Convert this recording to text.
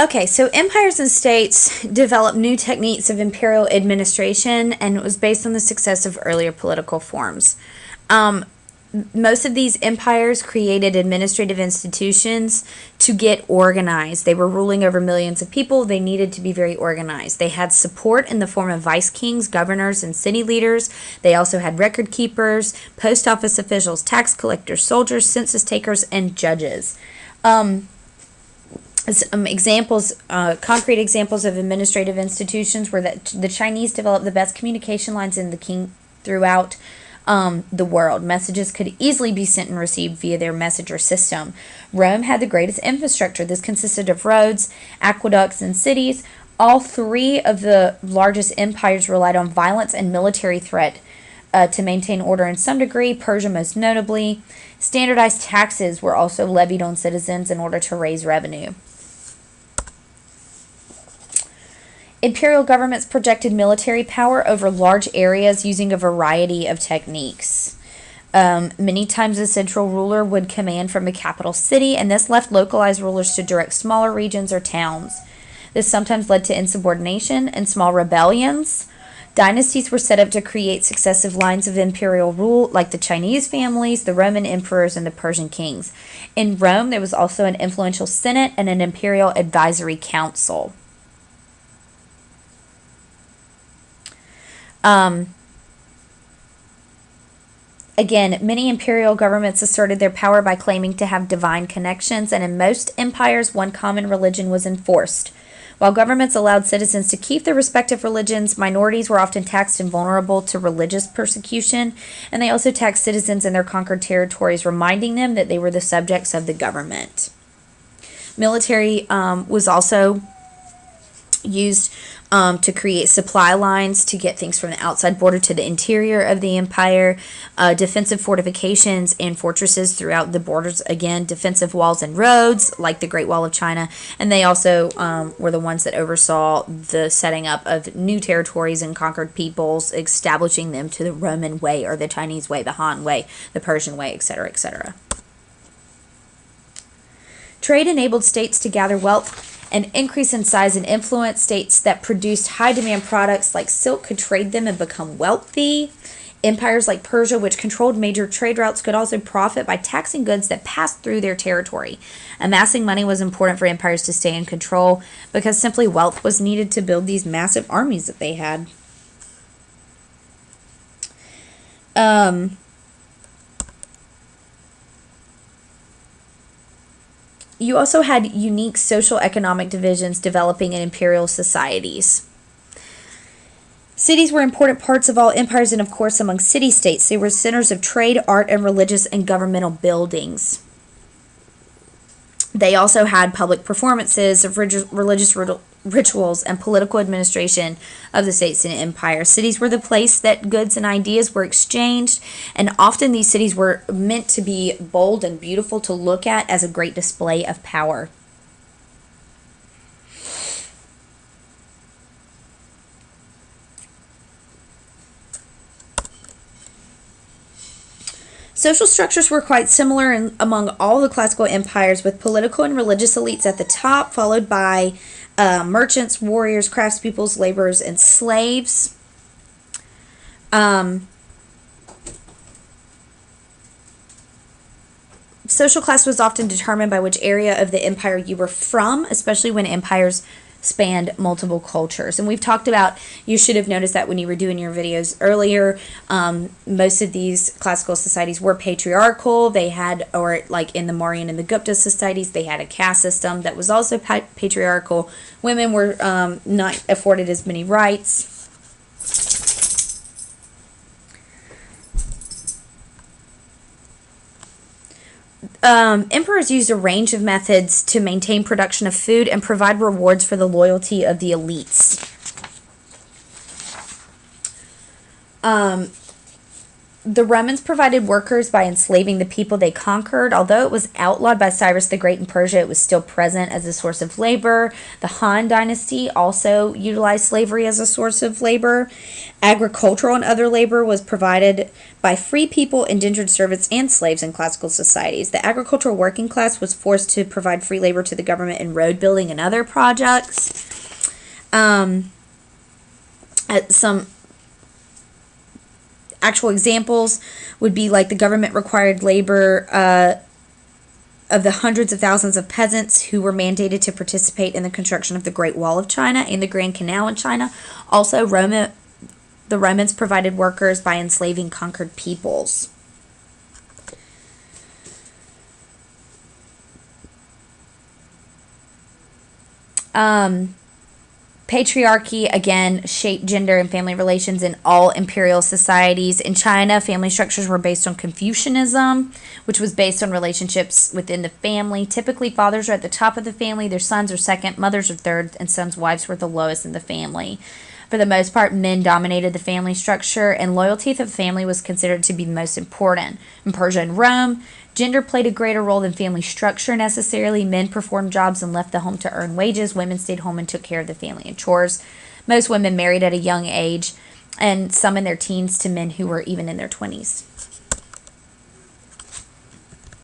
Okay, so empires and states developed new techniques of imperial administration, and it was based on the success of earlier political forms. Um, Most of these empires created administrative institutions to get organized. They were ruling over millions of people. They needed to be very organized. They had support in the form of vice kings, governors, and city leaders. They also had record keepers, post office officials, tax collectors, soldiers, census takers, and judges. Um, some examples, concrete examples of administrative institutions were that the Chinese developed the best communication lines in the king throughout the world. Messages could easily be sent and received via their messenger system. Rome had the greatest infrastructure. This consisted of roads, aqueducts, and cities. All three of the largest empires relied on violence and military threat to maintain order in some degree, Persia most notably. Standardized taxes were also levied on citizens in order to raise revenue. Imperial governments projected military power over large areas using a variety of techniques. Many times a central ruler would command from a capital city, and this left localized rulers to direct smaller regions or towns. This sometimes led to insubordination and small rebellions. Dynasties were set up to create successive lines of imperial rule, like the Chinese families, the Roman emperors, and the Persian kings. In Rome, there was also an influential Senate and an imperial advisory council. Again, many imperial governments asserted their power by claiming to have divine connections, and in most empires, one common religion was enforced. While governments allowed citizens to keep their respective religions, minorities were often taxed and vulnerable to religious persecution, and they also taxed citizens in their conquered territories, reminding them that they were the subjects of the government. Military was also used to create supply lines to get things from the outside border to the interior of the empire, defensive fortifications and fortresses throughout the borders, again, defensive walls and roads like the Great Wall of China, and they also were the ones that oversaw the setting up of new territories and conquered peoples, establishing them to the Roman way or the Chinese way, the Han way, the Persian way, etc., etc. Trade enabled states to gather wealth and increase in size and influence. States that produced high demand products like silk could trade them and become wealthy. Empires like Persia, which controlled major trade routes, could also profit by taxing goods that passed through their territory. Amassing money was important for empires to stay in control because simply wealth was needed to build these massive armies that they had. You also had unique social economic divisions developing in imperial societies. Cities were important parts of all empires, and of course among city-states. They were centers of trade, art, and religious and governmental buildings. They also had public performances of religious rituals and political administration of the states and empire. Cities were the place that goods and ideas were exchanged, and often these cities were meant to be bold and beautiful to look at as a great display of power. Social structures were quite similar among all the classical empires, with political and religious elites at the top, followed by merchants, warriors, craftspeople, laborers, and slaves. Social class was often determined by which area of the empire you were from, especially when empires spanned multiple cultures. And we've talked about, you should have noticed that when you were doing your videos earlier, most of these classical societies were patriarchal. They had, or like in the Mauryan and the Gupta societies, they had a caste system that was also patriarchal. Women were not afforded as many rights. Emperors used a range of methods to maintain production of food and provide rewards for the loyalty of the elites. The Romans provided workers by enslaving the people they conquered. Although it was outlawed by Cyrus the Great in Persia, it was still present as a source of labor. The Han Dynasty also utilized slavery as a source of labor. Agricultural and other labor was provided by free people, indentured servants, and slaves in classical societies. The agricultural working class was forced to provide free labor to the government in road building and other projects. Some actual examples would be like the government required labor of the hundreds of thousands of peasants who were mandated to participate in the construction of the Great Wall of China and the Grand Canal in China. Also, the Romans provided workers by enslaving conquered peoples. Patriarchy, again, shaped gender and family relations in all imperial societies. In China, family structures were based on Confucianism, which was based on relationships within the family. Typically, fathers are at the top of the family, their sons are second, mothers are third, and sons' wives were the lowest in the family. For the most part, men dominated the family structure, and loyalty to the family was considered to be the most important. In Persia and Rome, gender played a greater role than family structure necessarily. Men performed jobs and left the home to earn wages. Women stayed home and took care of the family and chores. Most women married at a young age, and some in their teens to men who were even in their 20s.